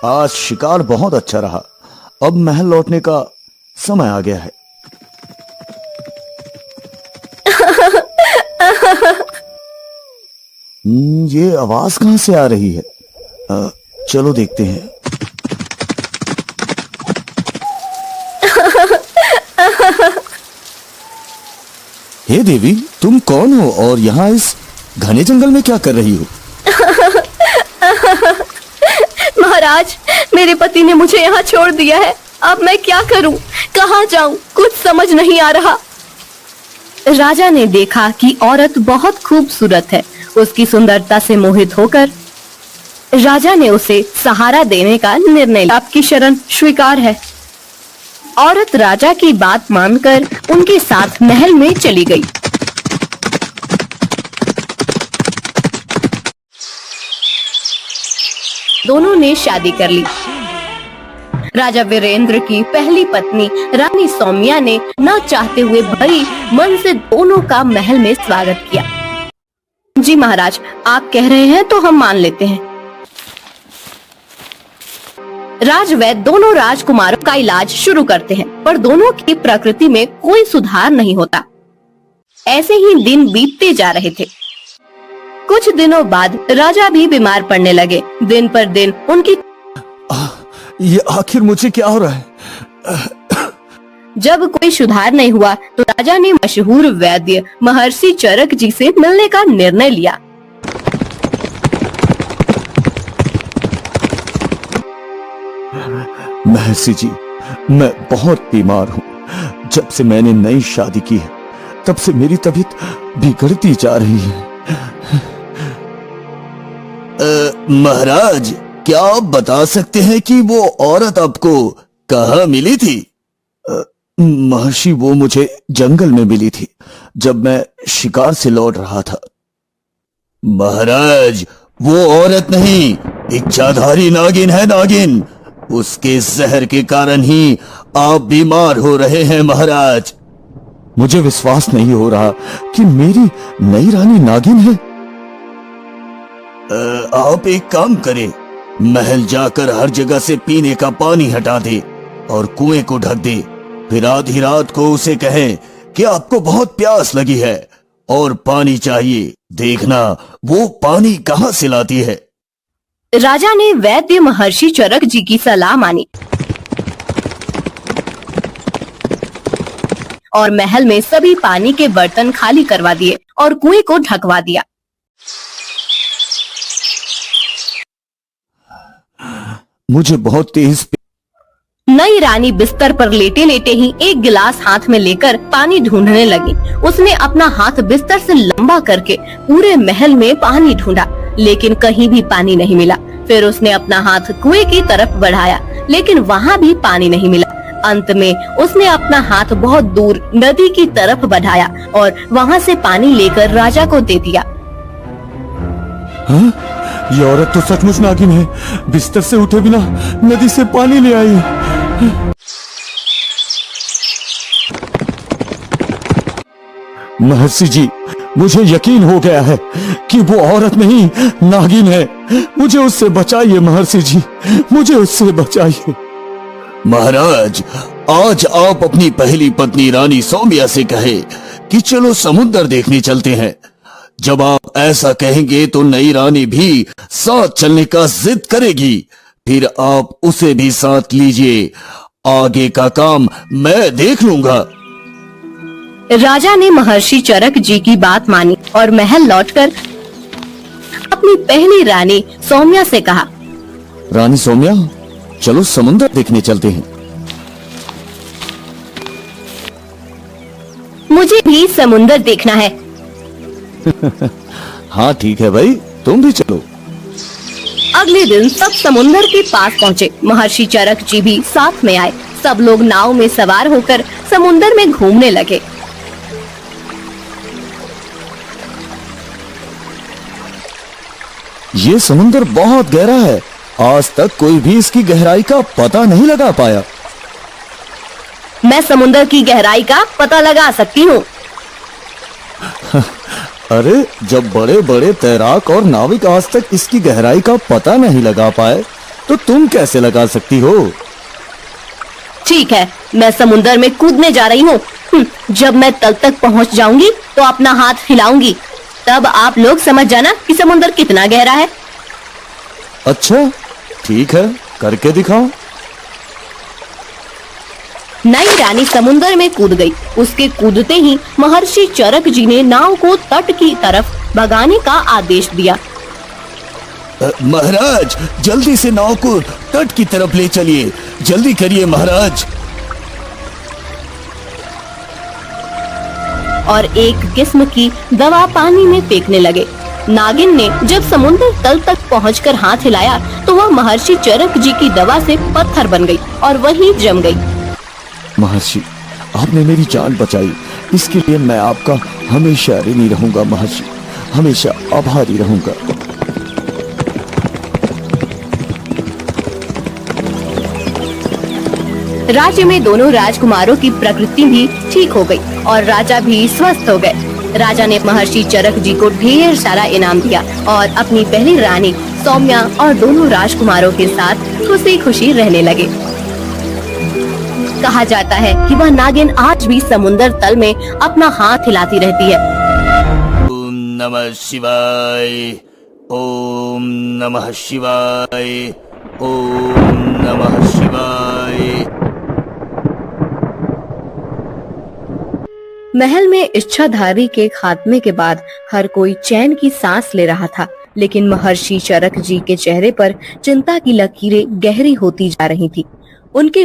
आज शिकार बहुत अच्छा रहा। अब महल लौटने का समय आ गया है। ये आवाज कहां से आ रही है? चलो देखते हैं। हे देवी, तुम कौन हो और यहाँ इस घने जंगल में क्या कर रही हो? महाराज, मेरे पति ने मुझे यहाँ छोड़ दिया है। अब मैं क्या करूं? कहाँ जाऊं? कुछ समझ नहीं आ रहा। राजा ने देखा कि औरत बहुत खूबसूरत है। उसकी सुंदरता से मोहित होकर राजा ने उसे सहारा देने का निर्णय लिया। आपकी शरण स्वीकार है। औरत राजा की बात मानकर उनके साथ महल में चली गई। दोनों ने शादी कर ली। राजा वीरेंद्र की पहली पत्नी रानी सौम्या ने न चाहते हुए भरी मन से दोनों का महल में स्वागत किया। जी महाराज, आप कह रहे हैं तो हम मान लेते हैं। राजवैद्य दोनों राजकुमारों का इलाज शुरू करते हैं, पर दोनों की प्रकृति में कोई सुधार नहीं होता। ऐसे ही दिन बीतते जा रहे थे। कुछ दिनों बाद राजा भी बीमार पड़ने लगे। दिन पर दिन उनकी ये आखिर मुझे क्या हो रहा है? जब कोई सुधार नहीं हुआ तो राजा ने मशहूर वैद्य महर्षि चरक जी से मिलने का निर्णय लिया। महर्षि जी, मैं बहुत बीमार हूँ। जब से मैंने नई शादी की है, तब से मेरी तबीयत बिगड़ती जा रही है। महाराज, क्या आप बता सकते हैं कि वो औरत आपको कहाँ मिली थी? महर्षि, वो मुझे जंगल में मिली थी जब मैं शिकार से लौट रहा था। महाराज, वो औरत नहीं, इच्छाधारी नागिन है। नागिन, उसके जहर के कारण ही आप बीमार हो रहे हैं महाराज। मुझे विश्वास नहीं हो रहा कि मेरी नई रानी नागिन है। आप एक काम करें, महल जाकर हर जगह से पीने का पानी हटा दे और कुएं को ढक दे। फिर आधी रात को उसे कहें कि आपको बहुत प्यास लगी है और पानी चाहिए। देखना वो पानी कहां से लाती है। राजा ने वैद्य महर्षि चरक जी की सलाह मानी और महल में सभी पानी के बर्तन खाली करवा दिए और कुएं को ढकवा दिया। मुझे बहुत तेज नई रानी बिस्तर पर लेटे लेटे ही एक गिलास हाथ में लेकर पानी ढूंढने लगी। उसने अपना हाथ बिस्तर से लंबा करके पूरे महल में पानी ढूंढा, लेकिन कहीं भी पानी नहीं मिला। फिर उसने अपना हाथ कुएं की तरफ बढ़ाया, लेकिन वहाँ भी पानी नहीं मिला। अंत में उसने अपना हाथ बहुत दूर नदी की तरफ बढ़ाया और वहाँ से पानी लेकर राजा को दे दिया। हाँ? ये औरत तो सचमुच नागिन है। बिस्तर से उठे बिना नदी से पानी ले आई। महर्षि जी, मुझे यकीन हो गया है कि वो औरत नहीं, नागिन है। मुझे उससे बचाइए महर्षि जी, मुझे उससे बचाइए। महाराज, आज आप अपनी पहली पत्नी रानी सौम्या से कहे कि चलो समुद्र देखने चलते हैं। जब आप ऐसा कहेंगे तो नई रानी भी साथ चलने का जिद करेगी। फिर आप उसे भी साथ लीजिए। आगे का काम मैं देख लूंगा। राजा ने महर्षि चरक जी की बात मानी और महल लौटकर अपनी पहली रानी सौम्या से कहा, रानी सौम्या, चलो समुद्र देखने चलते हैं। मुझे भी समुद्र देखना है। हाँ ठीक है भाई, तुम भी चलो। अगले दिन सब समुद्र के पास पहुँचे। महर्षि चरक जी भी साथ में आए। सब लोग नाव में सवार होकर समुद्र में घूमने लगे। ये समुद्र बहुत गहरा है। आज तक कोई भी इसकी गहराई का पता नहीं लगा पाया। मैं समुद्र की गहराई का पता लगा सकती हूँ। अरे जब बड़े बड़े तैराक और नाविक आज तक इसकी गहराई का पता नहीं लगा पाए तो तुम कैसे लगा सकती हो? ठीक है, मैं समुंदर में कूदने जा रही हूँ। जब मैं तल तक पहुँच जाऊंगी तो अपना हाथ हिलाऊंगी, तब आप लोग समझ जाना कि समुंदर कितना गहरा है। अच्छा ठीक है, करके दिखाओ। नई रानी समुंदर में कूद गई। उसके कूदते ही महर्षि चरक जी ने नाव को तट की तरफ भगाने का आदेश दिया। महाराज जल्दी से नाव को तट की तरफ ले चलिए, जल्दी करिए महाराज। और एक किस्म की दवा पानी में फेंकने लगे। नागिन ने जब समुद्र तल तक पहुंचकर हाथ हिलाया तो वह महर्षि चरक जी की दवा से पत्थर बन गई और वहीं जम गई। महर्षि आपने मेरी जान बचाई, इसके लिए मैं आपका हमेशा ऋणी रहूंगा महर्षि, हमेशा आभारी रहूंगा। राज्य में दोनों राजकुमारों की प्रकृति भी ठीक हो गई और राजा भी स्वस्थ हो गए। राजा ने महर्षि चरक जी को ढेर सारा इनाम दिया और अपनी पहली रानी सौम्या और दोनों राजकुमारों के साथ खुशी खुशी रहने लगे। कहा जाता है कि वह नागिन आज भी समुंदर तल में अपना हाथ हिलाती रहती है। ओम नमः शिवाय, ओम नमः शिवाय, ओम नमः शिवाय। महल में इच्छाधारी के खात्मे के बाद हर कोई चैन की सांस ले रहा था, लेकिन महर्षि चरक जी के चेहरे पर चिंता की लकीरें गहरी होती जा रही थी। उनके